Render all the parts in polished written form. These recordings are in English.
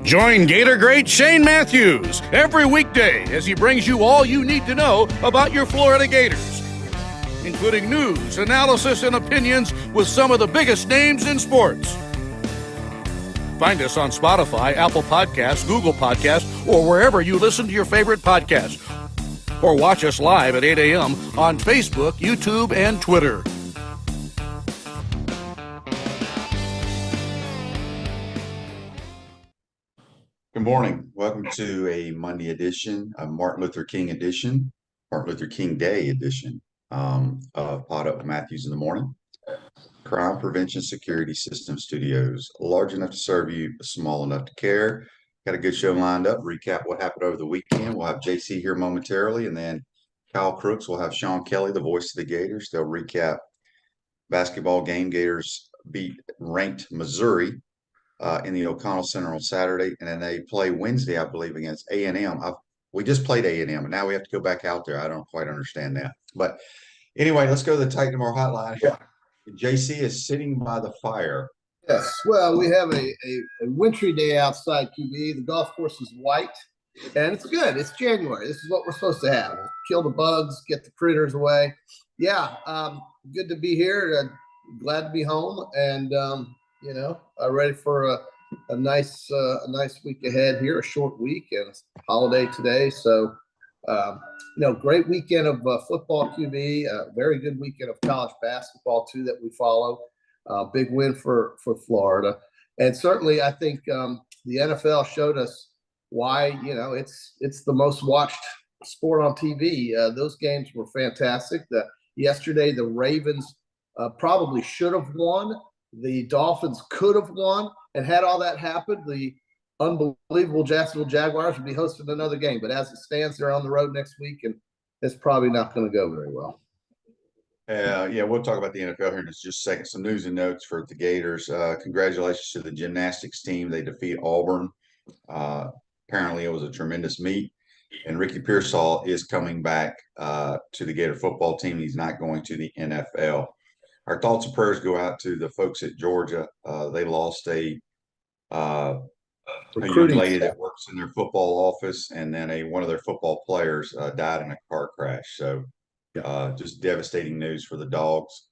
Join Gator great Shane Matthews every weekday as he brings you all you need to know about your Florida Gators, including news, analysis, and opinions with some of the biggest names in sports. Find us on Spotify, Apple Podcasts, Google Podcasts, or wherever you listen to your favorite podcast. Or watch us live at 8 a.m. on Facebook, YouTube, and Twitter. Good morning. Welcome to a Monday edition, a Martin Luther King Day edition of Pod Up with Matthews in the Morning. Crime Prevention Security System Studios, large enough to serve you, small enough to care. Got a good show lined up. Recap what happened over the weekend. We'll have JC here momentarily, and then Kyle Crooks will have Sean Kelly, the voice of the Gators. They'll recap basketball game. Gators beat ranked Missouri in the O'Connell Center on Saturday, and then they play Wednesday, I believe, against A&M. We just played A&M, and now we have to go back out there. I don't quite understand that. But anyway, let's go to the Titan Tomorrow hotline. Yeah. JC is sitting by the fire. Yes. Well, we have a wintry day outside QB. The golf course is white, and it's good. It's January. This is what we're supposed to have. Kill the bugs, get the critters away. Yeah, good to be here. Glad to be home, and ready for a nice week ahead here. A short week and a holiday today, so great weekend of football QB. Very good weekend of college basketball too that we follow. Big win for Florida, and certainly I think the NFL showed us why it's the most watched sport on TV. Those games were fantastic. Yesterday the Ravens probably should have won. The Dolphins could have won, and had all that happened, the unbelievable Jacksonville Jaguars would be hosting another game. But as it stands, they're on the road next week, and it's probably not going to go very well. We'll talk about the NFL here in just a second. Some news and notes for the Gators. Congratulations to the gymnastics team. They defeat Auburn. Apparently, it was a tremendous meet. And Ricky Pearsall is coming back to the Gator football team. He's not going to the NFL. Our thoughts and prayers go out to the folks at Georgia. They lost a young lady that works in their football office, and then one of their football players died in a car crash. So just devastating news for the Dogs,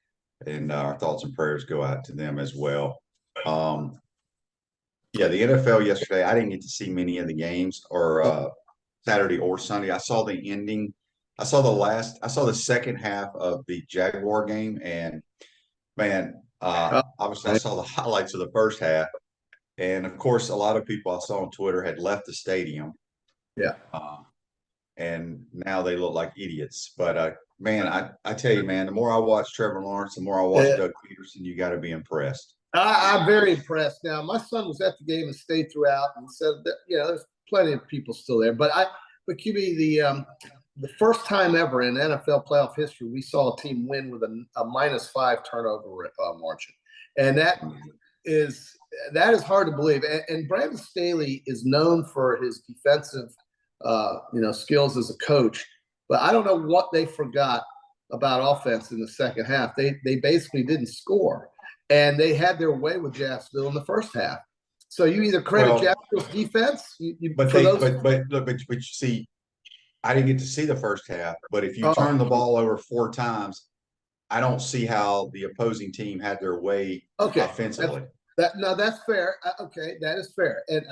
and our thoughts and prayers go out to them as well. The NFL yesterday, I didn't get to see many of the games, or Saturday or Sunday. I saw the ending. I saw the second half of the Jaguar game, and man, obviously I saw the highlights of the first half. And of course, a lot of people I saw on Twitter had left the stadium. Yeah. And now they look like idiots. But man, I tell you, man, the more I watch Trevor Lawrence, the more I watch Doug Peterson, you got to be impressed. I'm very impressed. Now, my son was at the game and stayed throughout, and said that there's plenty of people still there. But QB, the first time ever in NFL playoff history, we saw a team win with a -5 turnover margin, and that is hard to believe. And Brandon Staley is known for his defensive, skills as a coach, but I don't know what they forgot about offense in the second half. They basically didn't score, and they had their way with Jacksonville in the first half. So you either credit Jacksonville's defense, but you see, I didn't get to see the first half. But if you turn the ball over 4 times, I don't see how the opposing team had their way offensively. That's fair. Okay, that is fair. And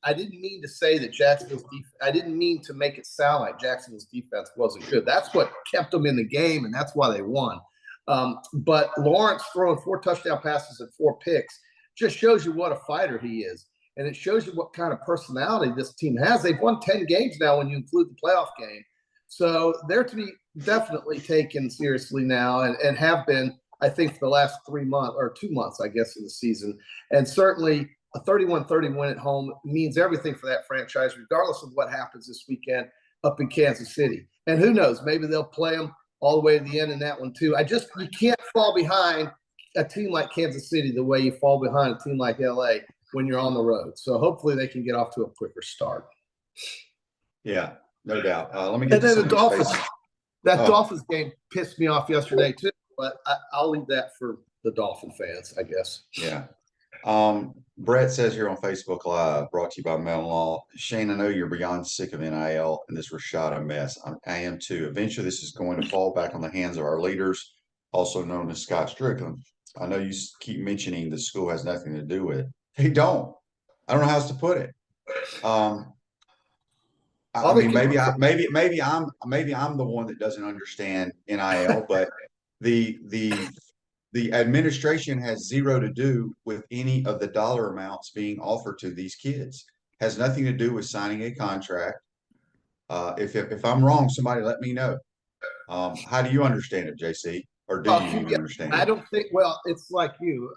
I didn't mean to say that Jacksonville's defense. I didn't mean to make it sound like Jacksonville's defense wasn't good. That's what kept them in the game, and that's why they won. But Lawrence throwing 4 touchdown passes and 4 picks just shows you what a fighter he is. And it shows you what kind of personality this team has. They've won 10 games now when you include the playoff game. So they're to be definitely taken seriously now, and have been, I think, for the last 3 months or 2 months, I guess, of the season. And certainly a 31-30 win at home means everything for that franchise, regardless of what happens this weekend up in Kansas City. And who knows, maybe they'll play them all the way to the end in that one too. You can't fall behind a team like Kansas City the way you fall behind a team like LA when you're on the road. So hopefully they can get off to a quicker start. Yeah, no doubt. Let me get and then the Dolphins. Dolphins game pissed me off yesterday too, but I'll leave that for the Dolphin fans, I guess. Yeah. Brett says here on Facebook Live, brought to you by Mellon Law. Shane, I know you're beyond sick of NIL and this Rashada mess. I am too. Eventually, this is going to fall back on the hands of our leaders, also known as Scott Strickland. I know you keep mentioning the school has nothing to do with it. They don't. I don't know how else to put it. I mean, maybe I'm the one that doesn't understand NIL, but the administration has zero to do with any of the dollar amounts being offered to these kids. Has nothing to do with signing a contract. If I'm wrong, somebody let me know. How do you understand it, JC? Or do you even understand it? I don't think. Well, it's like you.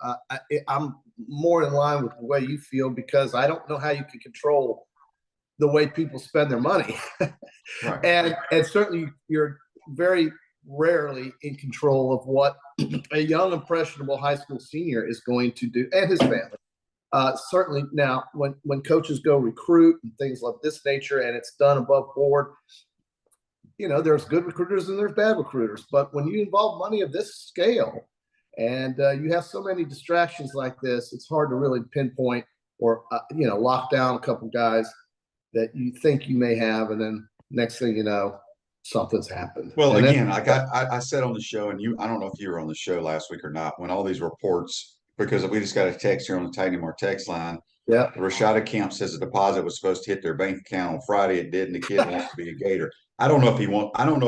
I'm more in line with the way you feel because I don't know how you can control the way people spend their money. Right. And certainly you're very rarely in control of what a young impressionable high school senior is going to do and his family. Certainly now when coaches go recruit and things of this nature and it's done above board, you know, there's good recruiters and there's bad recruiters, but when you involve money of this scale and you have so many distractions like this, it's hard to really pinpoint or lock down a couple guys that you think you may have, and then next thing you know, something's happened. Well, and again, I said on the show, and I don't know if you were on the show last week or not, when all these reports, because we just got a text here on the Tiny Mar text line. Yeah. Rashada Camp says the deposit was supposed to hit their bank account on Friday. It did, and the kid wants to be a Gator. I don't know if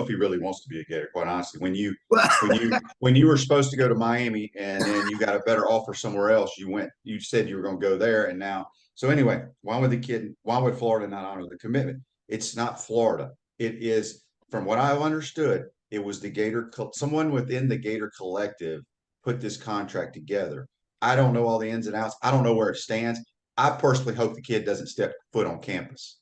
he really wants to be a Gator, quite honestly. When you were supposed to go to Miami and then you got a better offer somewhere else, you said you were going to go there, and now. So anyway, why would Florida not honor the commitment? It's not Florida. It is, from what I've understood, it was the Gator, someone within the Gator collective put this contract together. I don't know all the ins and outs. I don't know where it stands. I personally hope the kid doesn't step foot on campus.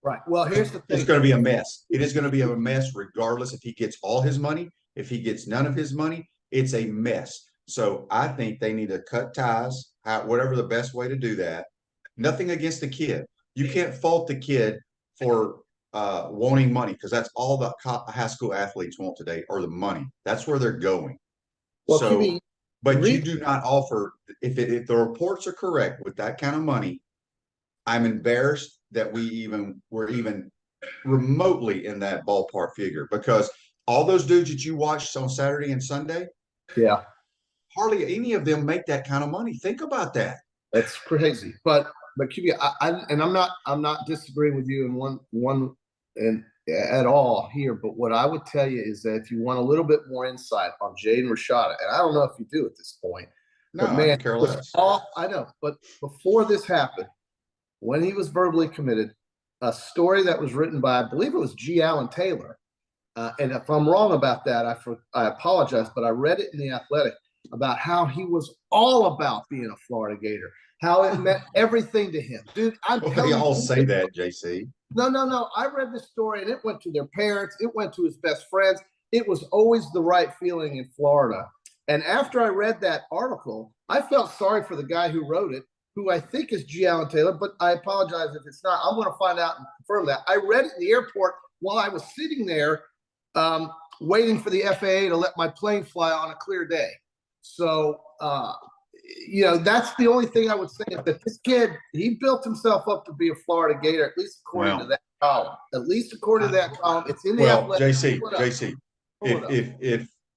Right. Well, here's the thing. It's going to be a mess. It is going to be a mess regardless if he gets all his money. If he gets none of his money, it's a mess. So I think they need to cut ties, whatever the best way to do that. Nothing against the kid. You can't fault the kid for wanting money because that's all the high school athletes want today, or the money. That's where they're going. Well, so, but you do not offer, if the reports are correct with that kind of money, I'm embarrassed that we're even remotely in that ballpark figure, because all those dudes that you watched on Saturday and Sunday, yeah, hardly any of them make that kind of money. Think about that. That's crazy. But QB, I'm not disagreeing with you in one and at all here. But what I would tell you is that if you want a little bit more insight on Jaden Rashada, and I don't know if you do at this point, no, but man, I care less. I know. But before this happened, when he was verbally committed, a story that was written by, I believe it was G. Allen Taylor, and if I'm wrong about that, I apologize. But I read it in the Athletic about how he was all about being a Florida Gator. How it meant everything to him. Dude, I'm telling you. They all say that, JC. No. I read the story, and it went to their parents. It went to his best friends. It was always the right feeling in Florida. And after I read that article, I felt sorry for the guy who wrote it, who I think is G. Allen Taylor, but I apologize if it's not. I'm going to find out and confirm that. I read it in the airport while I was sitting there waiting for the FAA to let my plane fly on a clear day. So, that's the only thing I would say, is that this kid, he built himself up to be a Florida Gator, at least according to that column. At least according to that column. It's in the Athletic. JC,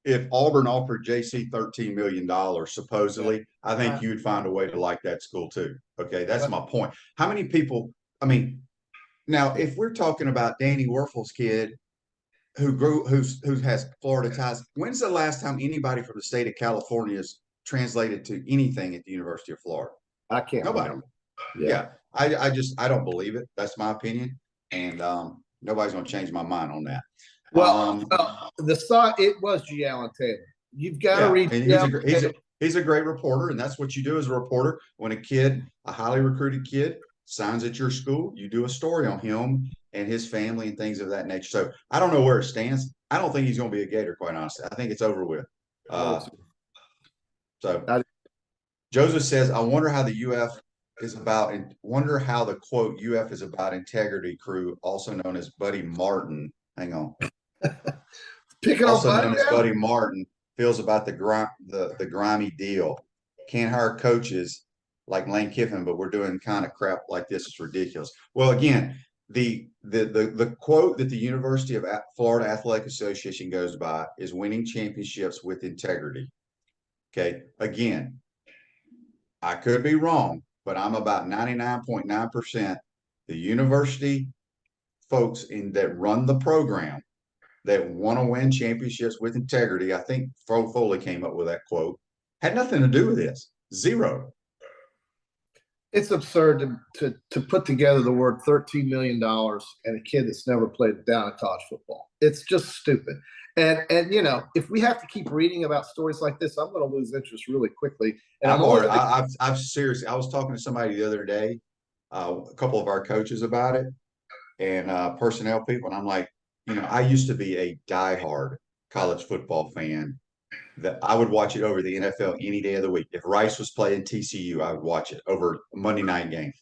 if Auburn offered JC $13 million, supposedly, I think you'd find a way to like that school too. Okay, that's my point. How many people, now if we're talking about Danny Werfel's kid who has Florida ties, when's the last time anybody from the state of California has translated to anything at the University of Florida? I can't. Nobody. Yeah. I don't believe it. That's my opinion. And nobody's going to change my mind on that. Well, it was G. Allen Taylor. You've got to read. He's a great reporter, and that's what you do as a reporter. When a highly recruited kid, signs at your school, you do a story on him and his family and things of that nature. So I don't know where it stands. I don't think he's going to be a Gator, quite honestly. I think it's over with. So Joseph says, I wonder how the UF is about, and wonder how the quote UF is about integrity crew, also known as Buddy Martin. Hang on. Also known as Buddy Martin, feels about the grimy deal. Can't hire coaches like Lane Kiffin, but we're doing kind of crap like this. It's ridiculous. Well, again, the quote that the University of Florida Athletic Association goes by is winning championships with integrity. Okay. Again, I could be wrong, but I'm about 99.9% the university folks that run the program that want to win championships with integrity. I think Fro Foley came up with that quote. Had nothing to do with this. Zero. It's absurd to put together the word $13 million and a kid that's never played down in college football. It's just stupid. And you know, if we have to keep reading about stories like this, I'm going to lose interest really quickly. And I've seriously, I was talking to somebody the other day, a couple of our coaches about it, and personnel people, and I'm like, you know, I used to be a diehard college football fan. That I would watch it over the NFL any day of the week. If Rice was playing TCU, I would watch it over a Monday night game.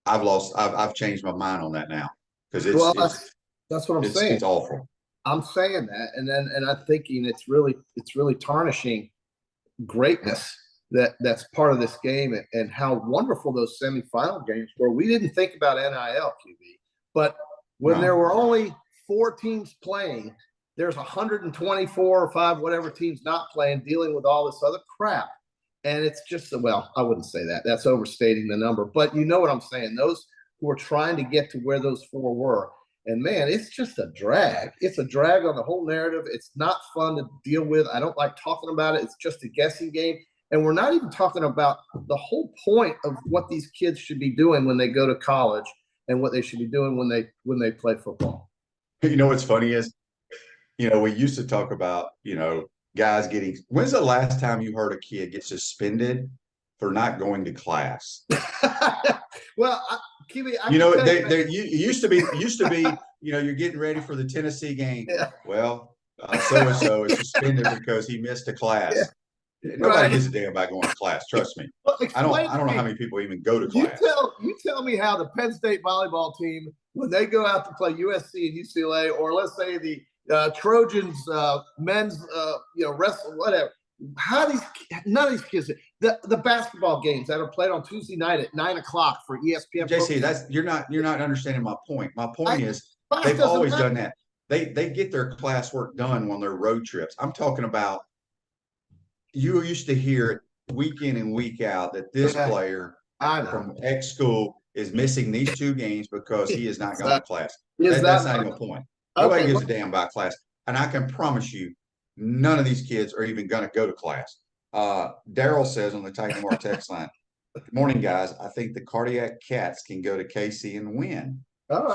I've changed my mind on that now because that's what I'm saying. It's awful. I'm saying that, and I'm thinking it's really tarnishing greatness that's part of this game, and how wonderful those semifinal games were. We didn't think about NIL, QB, but when there were only 4 teams playing, there's 124 or 5 whatever teams not playing, dealing with all this other crap, and it's just, well, I wouldn't say that. That's overstating the number, but you know what I'm saying. Those who are trying to get to where those 4 were. And man, it's just a drag. It's a drag on the whole narrative. It's not fun to deal with. I don't like talking about it. It's just a guessing game. And we're not even talking about the whole point of what these kids should be doing when they go to college and what they should be doing when they play football. You know what's funny is, you know, we used to talk about, you know, guys getting – when's the last time you heard a kid get suspended for not going to class? Well, Kiwi, you know, there used to be, you know, you're getting ready for the Tennessee game. Yeah. Well, so-and-so is suspended because he missed a class. Yeah. Nobody gives a damn about going to class. Trust me. Well, I don't know how many people even go to class. You tell me how the Penn State volleyball team, when they go out to play USC and UCLA, or let's say the Trojans men's, you know, wrestling, whatever. None of these kids, the basketball games that are played on Tuesday night at 9:00 for ESPN. JC, you're not understanding my point. My point is they've always done that. They get their classwork done on their road trips. I'm talking about, you used to hear it week in and week out that this player from X school is missing these 2 games because he is not going to class. That's not even a point. Nobody gives a damn about class. And I can promise you, none of these kids are even going to go to class. Daryl says on the Titan War text line, "Good morning, guys. I think the Cardiac Cats can go to KC and win."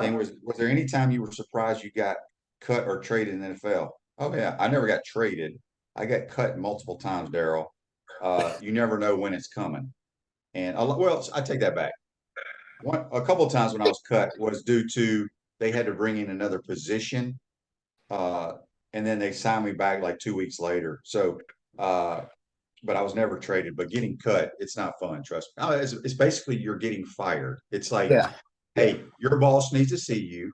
Saying, was there any time you were surprised you got cut or traded in the NFL? Oh, yeah. I never got traded. I got cut multiple times, Daryl. You never know when it's coming. And, well, I take that back. A couple of times when I was cut was due to they had to bring in another position. And then they signed me back like 2 weeks later. So, but I was never traded. But getting cut, it's not fun. Trust me. It's basically you're getting fired. It's like, hey, your boss needs to see you.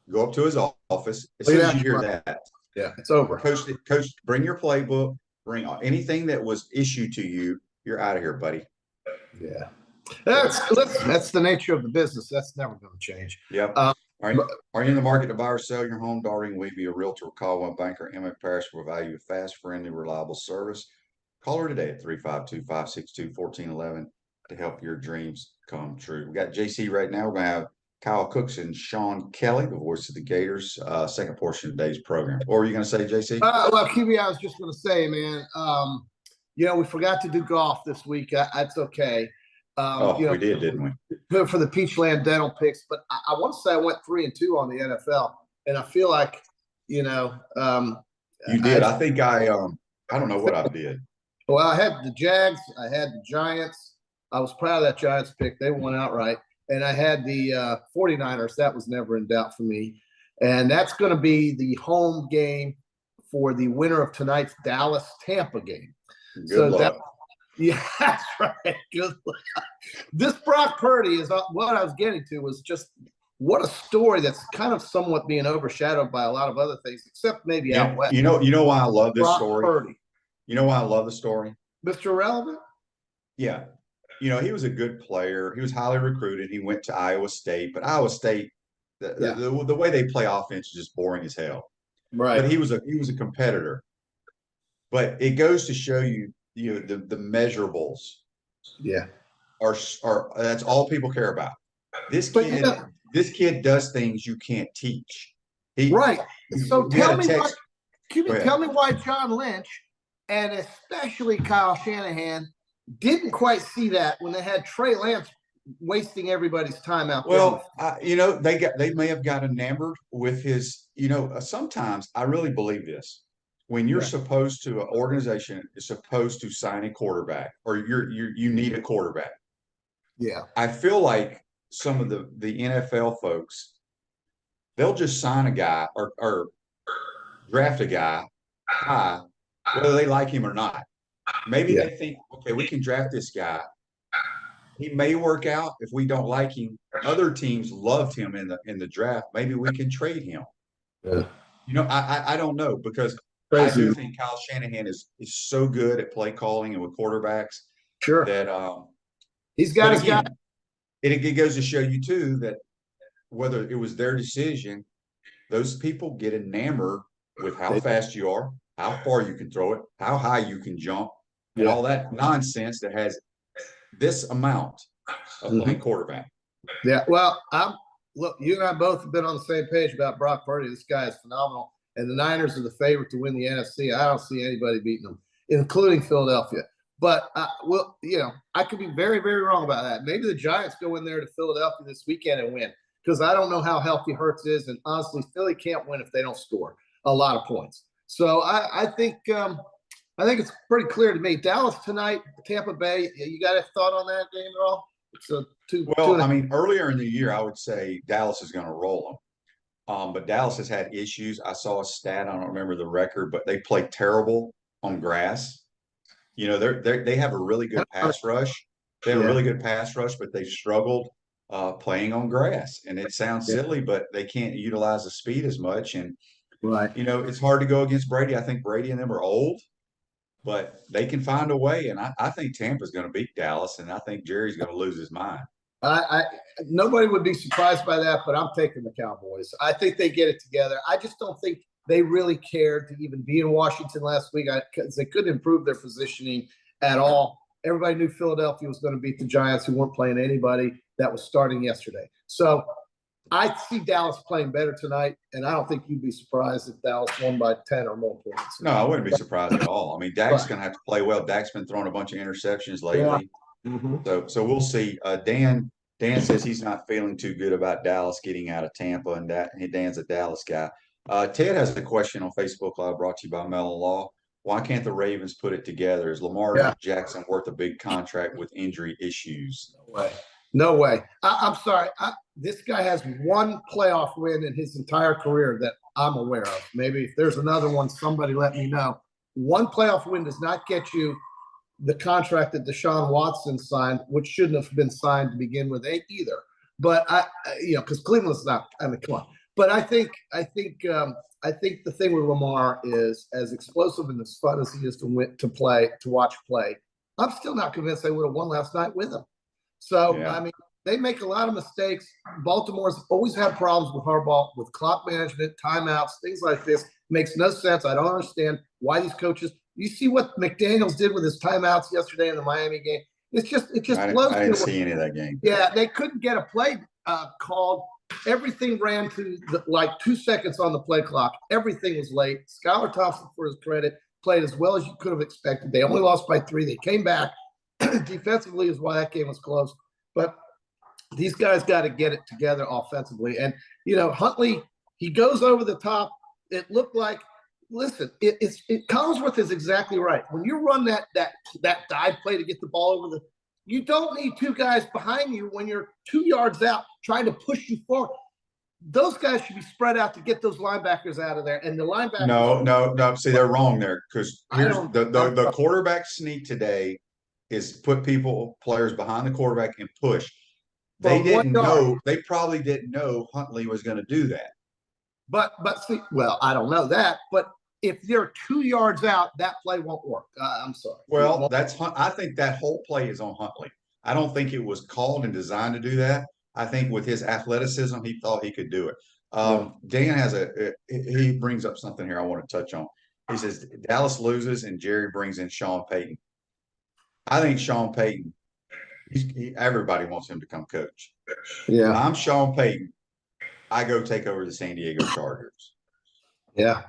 Go up to his office. As soon as you hear that, it's over. Coach, bring your playbook. Bring anything that was issued to you. You're out of here, buddy. Yeah, that's the nature of the business. That's never going to change. Yep. Are you in the market to buy or sell your home? Darling, we be a realtor. Call one banker. Emmett Parrish will value you fast, friendly, reliable service. Call her today at 352-562-1411 to help your dreams come true. We got JC right now. We're going to have Kyle Crooks and Sean Kelly, the voice of the Gators, second portion of today's program. What were you going to say, JC? Well, QB, I was just going to say, man, you know, we forgot to do golf this week. That's okay. You know, we did, didn't we? For the Peachland Dental picks, but I want to say I went 3-2 on the NFL, and I feel like, you know, you did. I think I don't know what I did. Well, I had the Jags, I had the Giants. I was proud of that Giants pick. They won outright, and I had the 49ers. That was never in doubt for me, and that's going to be the home game for the winner of tonight's Dallas-Tampa game. Good luck. Yeah, that's right. Good luck. This Brock Purdy is what I was getting to, was just what a story that's kind of somewhat being overshadowed by a lot of other things, except maybe out west. You know why I love this Brock story? Purdy. You know why I love the story? Mr. Relevant? Yeah. he was a good player. He was highly recruited. He went to Iowa State, but Iowa State, the way they play offense is just boring as hell. Right. But he was a competitor. But it goes to show you, the measurables. Yeah. Are that's all people care about. This kid does things you can't teach. Right. So tell me why John Lynch and especially Kyle Shanahan didn't quite see that when they had Trey Lance wasting everybody's time out there. Well, they may have got enamored with his. Sometimes I really believe this. When you're supposed to, an organization is supposed to sign a quarterback, or you need a quarterback. Yeah, I feel like some of the NFL folks, they'll just sign a guy or draft a guy, whether they like him or not. Maybe they think, okay, we can draft this guy. He may work out. If we don't like him, other teams loved him in the draft. Maybe we can trade him. Yeah. I don't know, because I do think Kyle Shanahan is so good at play calling and with quarterbacks. Sure. That he's got his guy. It goes to show you too that whether it was their decision, those people get enamored with how fast you are, how far you can throw it, how high you can jump, and all that nonsense that has this amount of playing quarterback. Yeah. Well, look, you and I both have been on the same page about Brock Purdy. This guy is phenomenal. And the Niners are the favorite to win the NFC. I don't see anybody beating them, including Philadelphia. But, I could be very, very wrong about that. Maybe the Giants go in there to Philadelphia this weekend and win, because I don't know how healthy Hurts is. And honestly, Philly can't win if they don't score a lot of points. So I think it's pretty clear to me. Dallas tonight, Tampa Bay. You got a thought on that game at all? Earlier in the year, I would say Dallas is going to roll them. But Dallas has had issues. I saw a stat, I don't remember the record, but they play terrible on grass. They have a really good pass rush. They have a really good pass rush, but they've struggled playing on grass. And it sounds silly, but they can't utilize the speed as much. And it's hard to go against Brady. I think Brady and them are old, but they can find a way. And I think Tampa's going to beat Dallas, and I think Jerry's going to lose his mind. Nobody would be surprised by that, but I'm taking the Cowboys. I think they get it together. I just don't think they really cared to even be in Washington last week, because they couldn't improve their positioning at all. Everybody knew Philadelphia was going to beat the Giants, who weren't playing anybody that was starting yesterday. So I see Dallas playing better tonight, and I don't think you'd be surprised if Dallas won by 10 or more points. No, I wouldn't be surprised at all. Dak's going to have to play well. Dak's been throwing a bunch of interceptions lately. Yeah. Mm-hmm. So we'll see. Dan says he's not feeling too good about Dallas getting out of Tampa, and Dan's a Dallas guy. Ted has a question on Facebook Live, brought to you by Mellon Law. Why can't the Ravens put it together? Is Lamar Jackson worth a big contract with injury issues? No way. I'm sorry. This guy has one playoff win in his entire career that I'm aware of. Maybe if there's another one, somebody let me know. One playoff win does not get you the contract that Deshaun Watson signed, which shouldn't have been signed to begin with either. But because Cleveland's not. Come on. But I think the thing with Lamar is, as explosive and as fun as he is to watch play, I'm still not convinced they would have won last night with him. So they make a lot of mistakes. Baltimore's always had problems with Harbaugh, with clock management, timeouts, things like this. Makes no sense. I don't understand why these coaches. You see what McDaniels did with his timeouts yesterday in the Miami game. It just blows. I didn't see any of that game. Yeah, they couldn't get a play called. Everything ran to 2 seconds on the play clock. Everything was late. Skylar Thompson, for his credit, played as well as you could have expected. They only lost by 3. They came back. Defensively is why that game was close. But these guys got to get it together offensively. And, Huntley, he goes over the top. It looked like, listen, Collinsworth is exactly right. When you run that dive play to get the ball over you don't need 2 guys behind you when you're 2 yards out trying to push you forward. Those guys should be spread out to get those linebackers out of there. And the linebackers. No. See, they're wrong there, because here's the quarterback sneak today is put players behind the quarterback and push. They didn't know. They probably didn't know Huntley was going to do that. But see, well, I don't know that, but if they're 2 yards out, that play won't work. I'm sorry. Well, I think that whole play is on Huntley. I don't think it was called and designed to do that. I think with his athleticism, he thought he could do it. Dan he brings up something here I want to touch on. He says Dallas loses and Jerry brings in Sean Payton. I think Sean Payton, everybody wants him to come coach. Yeah. If I'm Sean Payton, I go take over the San Diego Chargers. Yeah.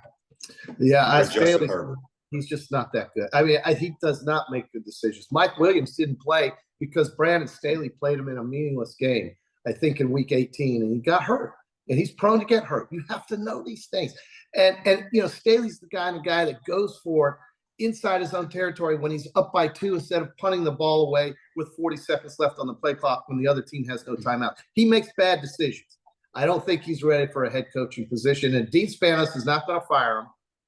Yeah. Justin Herbert. He's just not that good. I mean, he does not make good decisions. Mike Williams didn't play because Brandon Staley played him in a meaningless game, I think in week 18, and he got hurt. And he's prone to get hurt. You have to know these things. And Staley's the guy that goes for it inside his own territory when he's up by 2 instead of punting the ball away with 40 seconds left on the play clock when the other team has no timeout. He makes bad decisions. I don't think he's ready for a head coaching position. And Dean Spanos is not going to fire him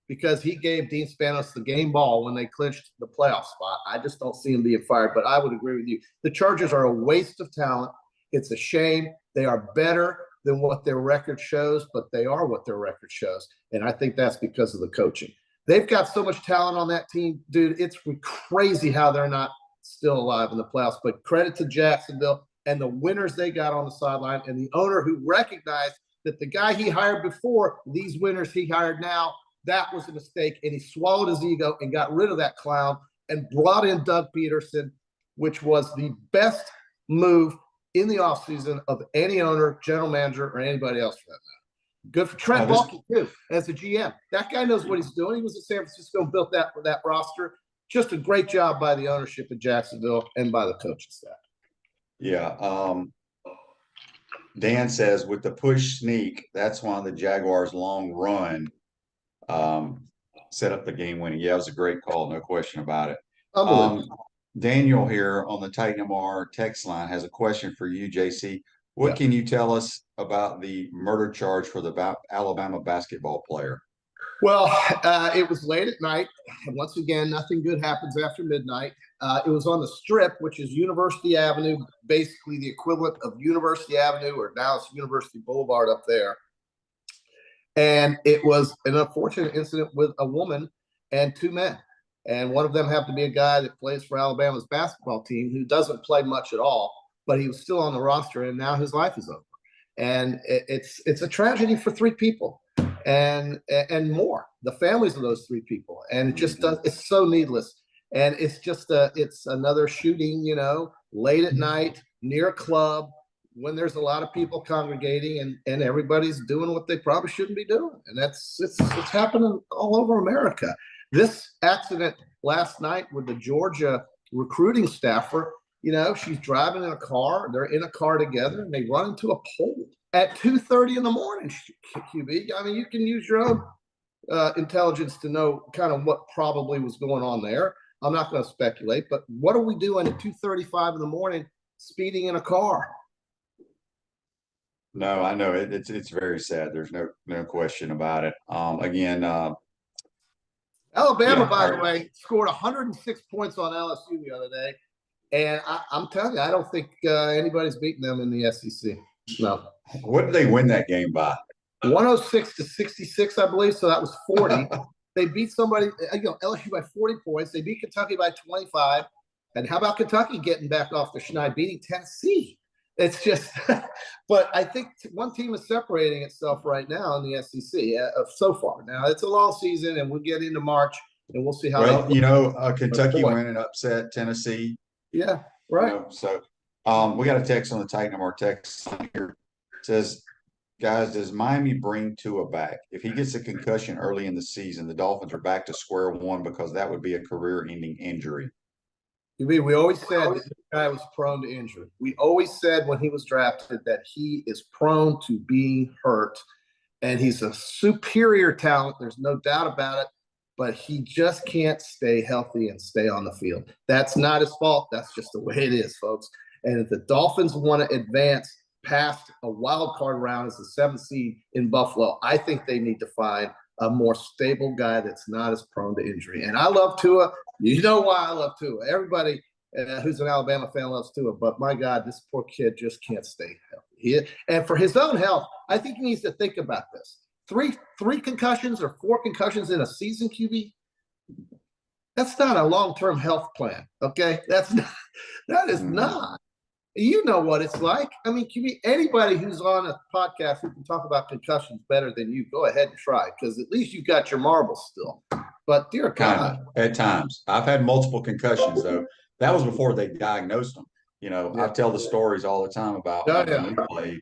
because he gave Dean Spanos the game ball when they clinched the playoff spot. I just don't see him being fired. But I would agree with you. The Chargers are a waste of talent. It's a shame. They are better than what their record shows, but they are what their record shows. And I think that's because of the coaching. They've got so much talent on that team, dude. It's crazy how they're not still alive in the playoffs. But credit to Jacksonville and the winners they got on the sideline and the owner who recognized that the guy he hired before, these winners he hired now, that was a mistake. And he swallowed his ego and got rid of that clown and brought in Doug Peterson, which was the best move in the offseason of any owner, general manager, or anybody else for that matter. Good for Trent Baalke, too, as a GM. That guy knows what he's doing. He was in San Francisco and built that roster. Just a great job by the ownership in Jacksonville and by the coaching staff. Yeah. Dan says, with the push sneak, that's why the Jaguars' long run set up the game winning. Yeah, it was a great call. No question about it. Daniel here on the Titan MR text line has a question for you, JC. What can you tell us about the murder charge for the Alabama basketball player? Well, it was late at night. And once again, nothing good happens after midnight. It was on the Strip, which is University Avenue, basically the equivalent of University Avenue, or now it's University Boulevard up there. And it was an unfortunate incident with a woman and 2 men. And one of them happened to be a guy that plays for Alabama's basketball team who doesn't play much at all, but he was still on the roster, and now his life is over. And it's a tragedy for 3 people and more, the families of those 3 people. And it just it's so needless. And it's just it's another shooting, late at night near a club when there's a lot of people congregating and everybody's doing what they probably shouldn't be doing. And it's happening all over America. This accident last night with the Georgia recruiting staffer, she's driving in a car. They're in a car together, and they run into a pole at 2:30 in the morning, QB. I mean, you can use your own intelligence to know kind of what probably was going on there. I'm not going to speculate, but what are we doing at 2:35 in the morning speeding in a car? No, I know it's very sad. There's no question about it. Alabama, by the way, scored 106 points on LSU the other day. And I'm telling you, I don't think anybody's beaten them in the SEC. No. What did they win that game by? 106-66, I believe. So that was 40. They beat somebody, LSU by 40 points. They beat Kentucky by 25. And how about Kentucky getting back off the schneid, beating Tennessee? It's just – but I think one team is separating itself right now in the SEC so far. Now, it's a long season, and we'll get into March, and we'll see how Kentucky went and upset Tennessee. Yeah, right. So we got a text on the Titan MR text here. It says, guys, does Miami bring Tua back? If he gets a concussion early in the season, the Dolphins are back to square one because that would be a career-ending injury. We always said that this guy was prone to injury. We always said when he was drafted that he is prone to being hurt, and he's a superior talent. There's no doubt about it, but he just can't stay healthy and stay on the field. That's not his fault. That's just the way it is, folks. And if the Dolphins want to advance past a wild card round as the 7th seed in Buffalo, I think they need to find a more stable guy that's not as prone to injury. And I love Tua. You know why I love Tua. Everybody who's an Alabama fan loves Tua, but my God, this poor kid just can't stay healthy. And for his own health, I think he needs to think about this. Three concussions or 4 concussions in a season, QB? That's not a long-term health plan. Okay. That is not. You know what it's like. I mean, anybody who's on a podcast who can talk about concussions better than you, go ahead and try, because at least you've got your marbles still. But dear God. At times. I've had multiple concussions, though. That was before they diagnosed them. I tell the stories all the time about when we played.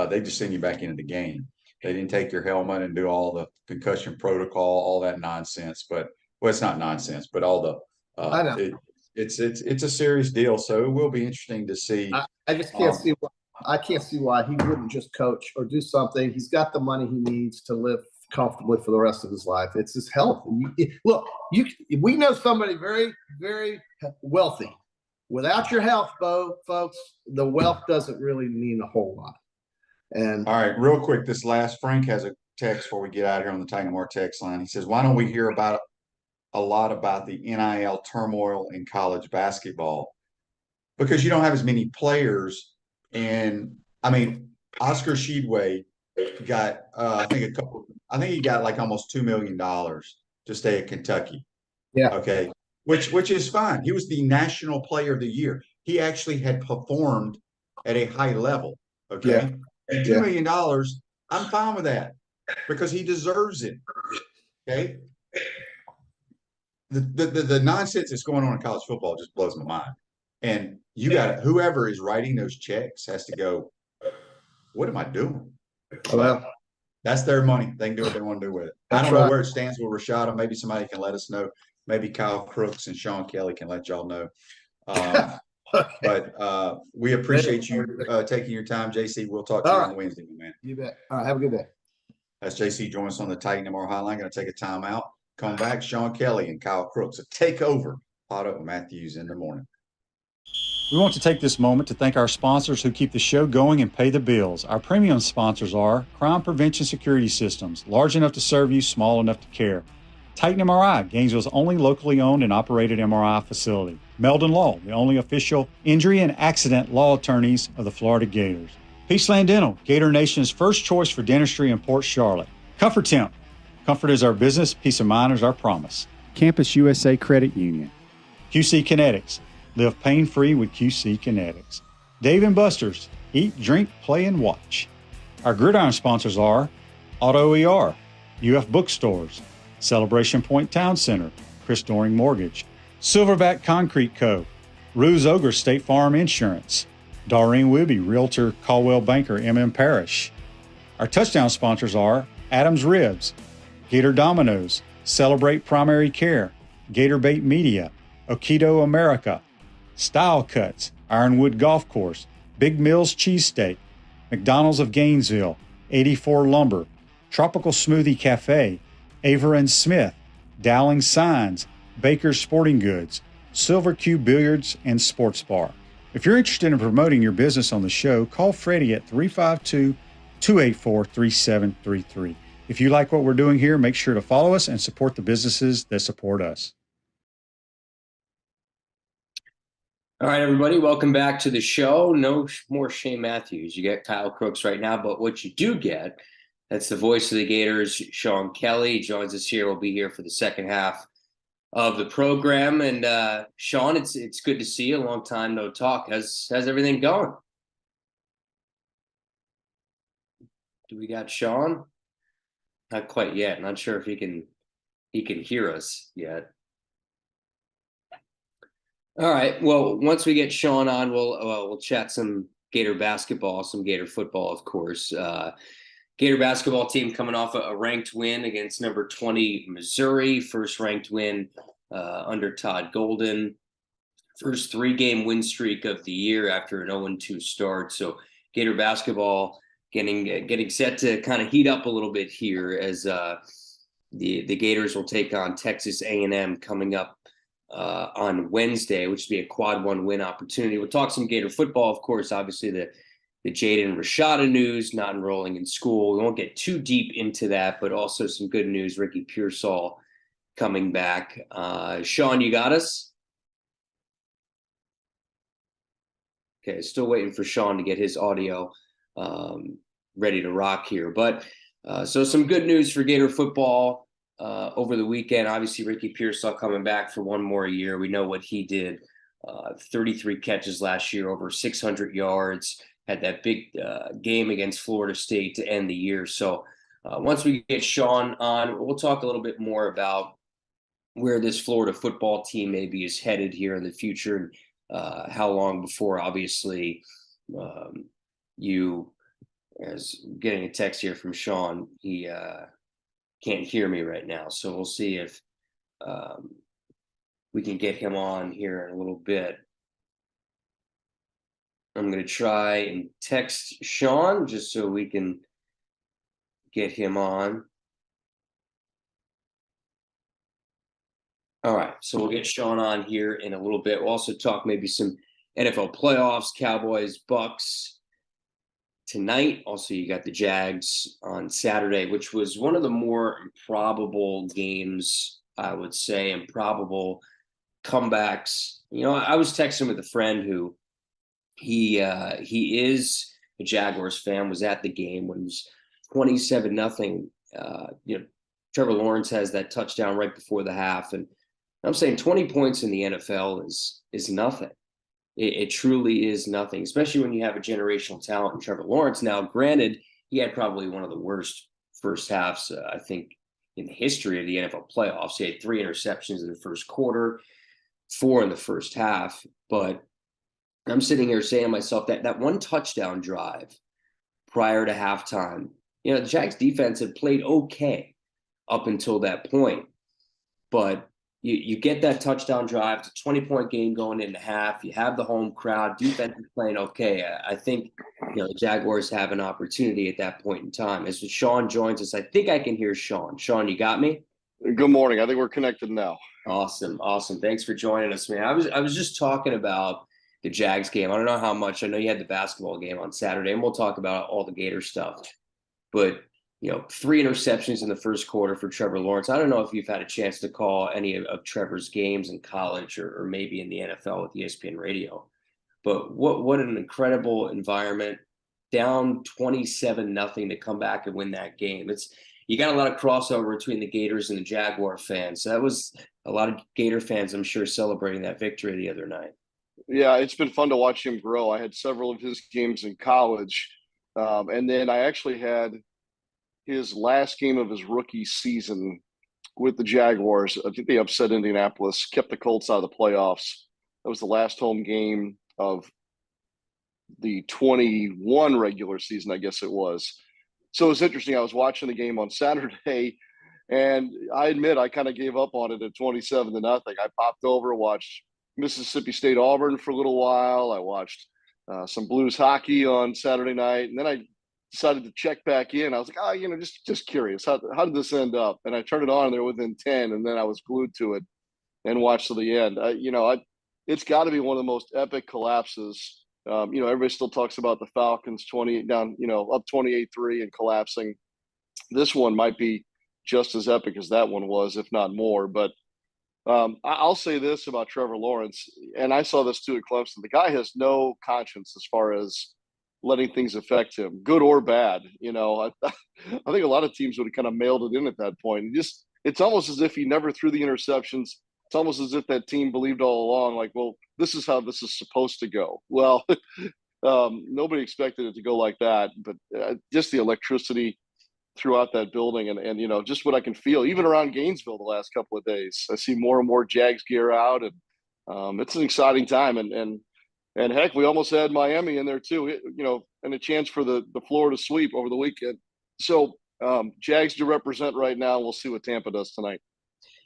They just send you back into the game. They didn't take your helmet and do all the concussion protocol, all that nonsense. But it's not nonsense, but all the I know. It's a serious deal. So it will be interesting to see. I just can't see why. I can't see why he wouldn't just coach or do something. He's got the money he needs to live comfortably for the rest of his life. It's his health. We know somebody very, very wealthy. Without your health, folks, the wealth doesn't really mean a whole lot. And all right, real quick, this last Frank has a text before we get out of here on the Titan More text line. He says, "Why don't we hear a lot about the NIL turmoil in college basketball? Because you don't have as many players." And I mean, Oscar Sheedway got I think he got like almost $2 million to stay at Kentucky. Yeah. Okay. Which is fine. He was the national player of the year. He actually had performed at a high level. Okay. Yeah. And $2 million, I'm fine with that because he deserves it. Okay. The nonsense that's going on in college football just blows my mind. And you got whoever is writing those checks has to go, what am I doing? Well, that's their money. They can do what they want to do with it. I don't know where it stands with Rashada. Maybe somebody can let us know. Maybe Kyle Crooks and Sean Kelly can let y'all know. But we appreciate you taking your time, JC. We'll talk to you on Wednesday, man. You bet. All right. Have a good day. That's JC joins us on the Titan MR Hotline. Going to take a timeout. Come back, Sean Kelly and Kyle Crooks. Take over Hot Up Matthews in the morning. We want to take this moment to thank our sponsors who keep the show going and pay the bills. Our premium sponsors are Crime Prevention Security Systems, large enough to serve you, small enough to care. Titan MRI, Gainesville's only locally owned and operated MRI facility. Meldon Law, the only official injury and accident law attorneys of the Florida Gators. Peaceland Dental, Gator Nation's first choice for dentistry in Port Charlotte. Comfort Temp, comfort is our business, peace of mind is our promise. Campus USA Credit Union. QC Kinetics, live pain-free with QC Kinetics. Dave & Buster's, eat, drink, play, and watch. Our gridiron sponsors are Auto ER, UF Bookstores, Celebration Point Town Center, Chris Doring Mortgage, Silverback Concrete Co., Ruse Ogre State Farm Insurance, Doreen Wibby, Realtor Caldwell Banker, MM Parish. Our touchdown sponsors are Adams Ribs, Gator Dominoes, Celebrate Primary Care, Gator Bait Media, Okido America, Style Cuts, Ironwood Golf Course, Big Mills Cheesesteak, McDonald's of Gainesville, 84 Lumber, Tropical Smoothie Cafe, Aver and Smith, Dowling Signs, Baker's Sporting Goods, Silver Cube Billiards and Sports Bar. If you're interested in promoting your business on the show, call Freddie at 352-284-3733. If you like what we're doing here, make sure to follow us and support the businesses that support us. All right, everybody, welcome back to the show. No more Shane Matthews. You get Kyle Crooks right now, but what you do get, that's the voice of the Gators, Sean Kelly. He joins us here. We'll be here for the second half of the program. And Sean, it's good to see you. A long time no talk. How's everything going? Do we got Sean? Not quite yet. Not sure if he can hear us yet. All right. Well, once we get Sean on, we'll chat some Gator basketball, some Gator football, of course. Gator basketball team coming off a ranked win against number 20 Missouri, first ranked win under Todd Golden, first 3-game win streak of the year after an 0-2 start. So Gator basketball getting set to kind of heat up a little bit here as the Gators will take on Texas A&M coming up on Wednesday, which will be a quad 1 win opportunity. We'll talk some Gator football, of course, obviously the Jaden Rashada news, not enrolling in school. We won't get too deep into that, but also some good news. Ricky Pearsall coming back. Sean, you got us? Okay, still waiting for Sean to get his audio ready to rock here. But so some good news for Gator football. over the weekend. Obviously, Ricky Pearsall coming back for one more year. We know what he did. 33 catches last year, over 600 yards. Had that big game against Florida State to end the year. So once we get Sean on, we'll talk a little bit more about where this Florida football team maybe is headed here in the future, and how long before, obviously, you, as getting a text here from Sean, he can't hear me right now. So we'll see if we can get him on here in a little bit. I'm going to try and text Sean just so we can get him on. All right, so we'll get Sean on here in a little bit. We'll also talk maybe some NFL playoffs, Cowboys, Bucks tonight. Also, you got the Jags on Saturday, which was one of the more improbable games, I would say, improbable comebacks. You know, I was texting with a friend who he is a Jaguars fan, was at the game when it was 27-0. You know, Trevor Lawrence has that touchdown right before the half, and I'm saying 20 points in the NFL is nothing. It truly is nothing, especially when you have a generational talent in Trevor Lawrence. Now, granted, he had probably one of the worst first halves, I think, in the history of the NFL playoffs. He had 3 interceptions in the first quarter, 4 in the first half. But I'm sitting here saying to myself that one touchdown drive prior to halftime, you know, the Jags defense had played okay up until that point. But you get that touchdown drive, it's a 20-point game going into half. You have the home crowd, defense is playing okay. I think, you know, the Jaguars have an opportunity at that point in time. As Sean joins us, I think I can hear Sean. Sean, you got me? Good morning. I think we're connected now. Awesome. Thanks for joining us, man. I was just talking about the Jags game. I don't know how much. I know you had the basketball game on Saturday, and we'll talk about all the Gator stuff. But, you know, 3 interceptions in the first quarter for Trevor Lawrence. I don't know if you've had a chance to call any of Trevor's games in college or maybe in the NFL with ESPN Radio. But what an incredible environment. Down 27-0 to come back and win that game. You got a lot of crossover between the Gators and the Jaguar fans. So that was a lot of Gator fans, I'm sure, celebrating that victory the other night. Yeah, it's been fun to watch him grow. I had several of his games in college. And then I actually had his last game of his rookie season with the Jaguars. I think they upset Indianapolis, kept the Colts out of the playoffs. That was the last home game of the 21 regular season, I guess it was. So it was interesting. I was watching the game on Saturday, and I admit I kind of gave up on it at 27-0. I popped over, watched Mississippi State Auburn for a little while. I watched some Blues hockey on Saturday night, and then I decided to check back in. I was like, you know, just curious. How did this end up? And I turned it on, and they're within 10, and then I was glued to it and watched to the end. It's got to be one of the most epic collapses. You know, everybody still talks about the Falcons 28 down, you know, up 28-3 and collapsing. This one might be just as epic as that one was, if not more. But I'll say this about Trevor Lawrence, and I saw this too at Clemson. The guy has no conscience as far as letting things affect him, good or bad. You know, I think a lot of teams would have kind of mailed it in at that point. It's almost as if he never threw the interceptions. It's almost as if that team believed all along, like, well, this is how this is supposed to go. Well, nobody expected it to go like that, but just the electricity throughout that building and you know, just what I can feel, even around Gainesville the last couple of days. I see more and more Jags gear out, and it's an exciting time. And heck, we almost had Miami in there too, you know, and a chance for the Florida sweep over the weekend. So Jags to represent right now. We'll see what Tampa does tonight.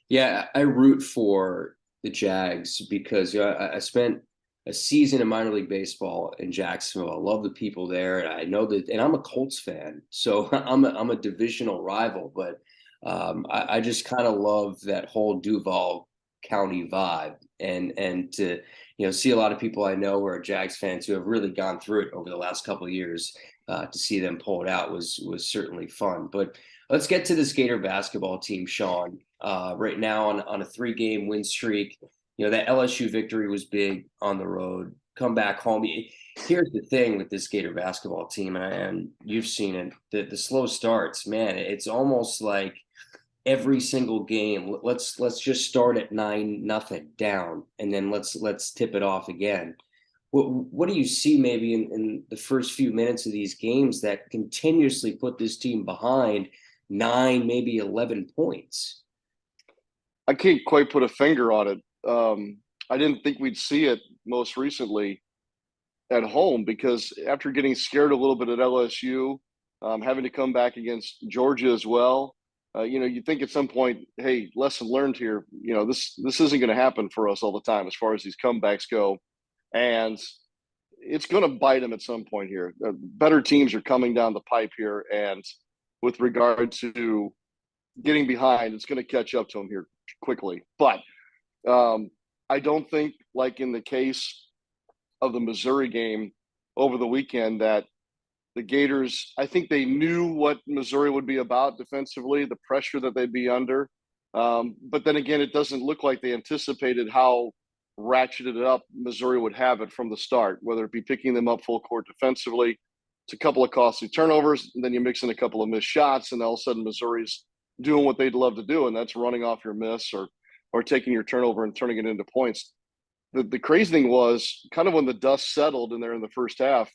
Yeah, I root for the Jags because, you know, I spent a season in minor league baseball in Jacksonville. I love the people there, and I know that, and I'm a Colts fan, so I'm a divisional rival. But I just kind of love that whole Duval County vibe, and to, you know, see a lot of people I know who are Jags fans who have really gone through it over the last couple of years. To see them pull it out was certainly fun. But let's get to this Gator basketball team, Sean. Right now on a 3-game win streak. You know, that LSU victory was big on the road. Come back home. Here's the thing with this Gator basketball team, and you've seen it, the slow starts, man, it's almost like every single game. Let's just start at 9-0 down, and then let's tip it off again. What do you see maybe in the first few minutes of these games that continuously put this team behind 9, maybe 11 points? I can't quite put a finger on it. I didn't think we'd see it most recently at home, because after getting scared a little bit at LSU, having to come back against Georgia as well, you think at some point, hey, lesson learned here. This isn't going to happen for us all the time as far as these comebacks go, and it's going to bite them at some point here. Better teams are coming down the pipe here, and with regard to getting behind, it's going to catch up to them here quickly. But I don't think, like in the case of the Missouri game over the weekend, that the Gators, I think they knew what Missouri would be about defensively, the pressure that they'd be under. But then again, it doesn't look like they anticipated how ratcheted up Missouri would have it from the start, whether it be picking them up full court defensively. It's a couple of costly turnovers, and then you mix in a couple of missed shots, and all of a sudden Missouri's doing what they'd love to do, and that's running off your miss or taking your turnover and turning it into points. The crazy thing was, kind of when the dust settled in there in the first half,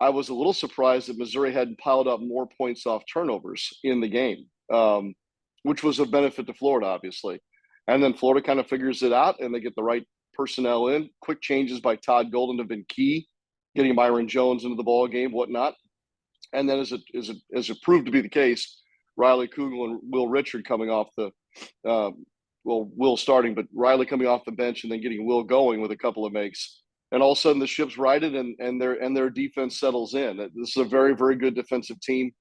I was a little surprised that Missouri hadn't piled up more points off turnovers in the game, which was a benefit to Florida, obviously. And then Florida kind of figures it out, and they get the right personnel in. Quick changes by Todd Golden have been key, getting Myron Jones into the ball game, whatnot. And then as it proved to be the case, Riley Kugel and Will Richard coming off the Will starting, but Riley coming off the bench and then getting Will going with a couple of makes. And all of a sudden the ship's righted, and their defense settles in. This is a very, very good defensive team.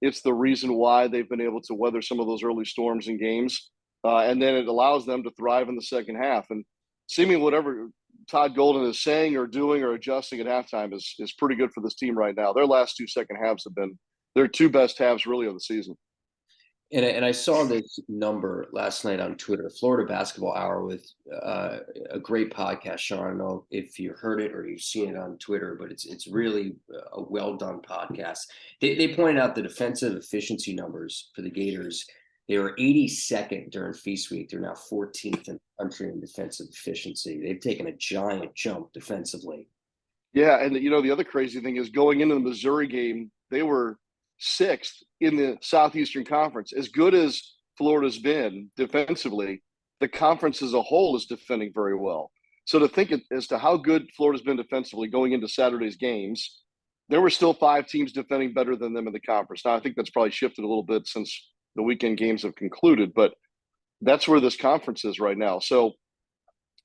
It's the reason why they've been able to weather some of those early storms in games. And then it allows them to thrive in the second half. And seeming whatever Todd Golden is saying or doing or adjusting at halftime is pretty good for this team right now. Their last two second halves have been their two best halves really of the season. And I saw this number last night on Twitter, Florida Basketball Hour, with a great podcast, Sean. I don't know if you heard it or you've seen it on Twitter, but it's really a well-done podcast. They pointed out the defensive efficiency numbers for the Gators. They were 82nd during Feast Week. They're now 14th in the country in defensive efficiency. They've taken a giant jump defensively. Yeah, and the other crazy thing is, going into the Missouri game, they were 6th in the Southeastern Conference. As good as Florida's been defensively, the conference as a whole is defending very well. So to think as to how good Florida's been defensively going into Saturday's games, there were still 5 teams defending better than them in the conference. Now, I think that's probably shifted a little bit since the weekend games have concluded, but that's where this conference is right now. So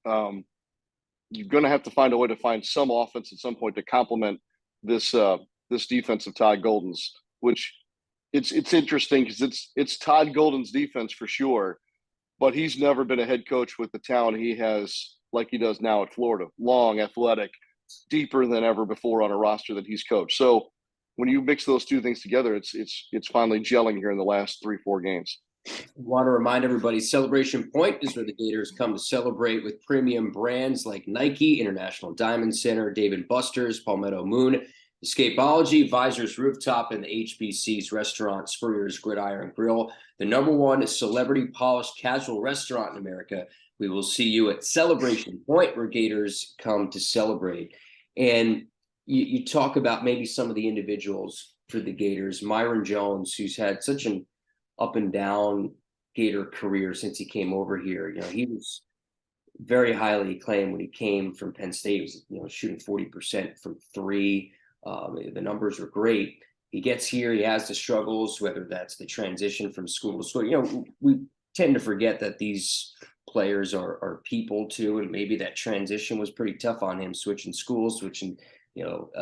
you're going to have to find a way to find some offense at some point to complement this defense of Todd Golden's, which it's interesting because it's Todd Golden's defense for sure, but he's never been a head coach with the talent he has like he does now at Florida. Long, athletic, deeper than ever before on a roster that he's coached. So when you mix those two things together, it's finally gelling here in the last 3-4 games. I want to remind everybody, Celebration Point is where the Gators come to celebrate with premium brands like Nike, International Diamond Center, Dave & Buster's, Palmetto Moon, Escapology, Visors Rooftop, and the HBC's restaurant, Spurrier's Gridiron Grill, the #1 celebrity polished casual restaurant in America. We will see you at Celebration Point, where Gators come to celebrate. And you talk about maybe some of the individuals for the Gators. Myron Jones, who's had such an up and down Gator career since he came over here. He was very highly acclaimed when he came from Penn State. He was, shooting 40% from 3. The numbers were great. He gets here, he has the struggles, whether that's the transition from school to school. We tend to forget that these players are people too, and maybe that transition was pretty tough on him, switching schools, switching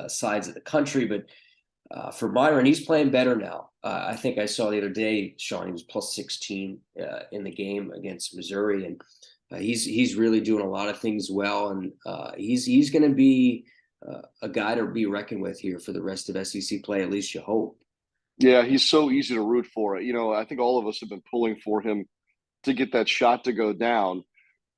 sides of the country. But for Myron, he's playing better now. I think I saw the other day, Sean, he was plus 16 in the game against Missouri, and he's really doing a lot of things well, and he's going to be a guy to be reckoned with here for the rest of SEC play, at least you hope. Yeah, he's so easy to root for. I think all of us have been pulling for him to get that shot to go down.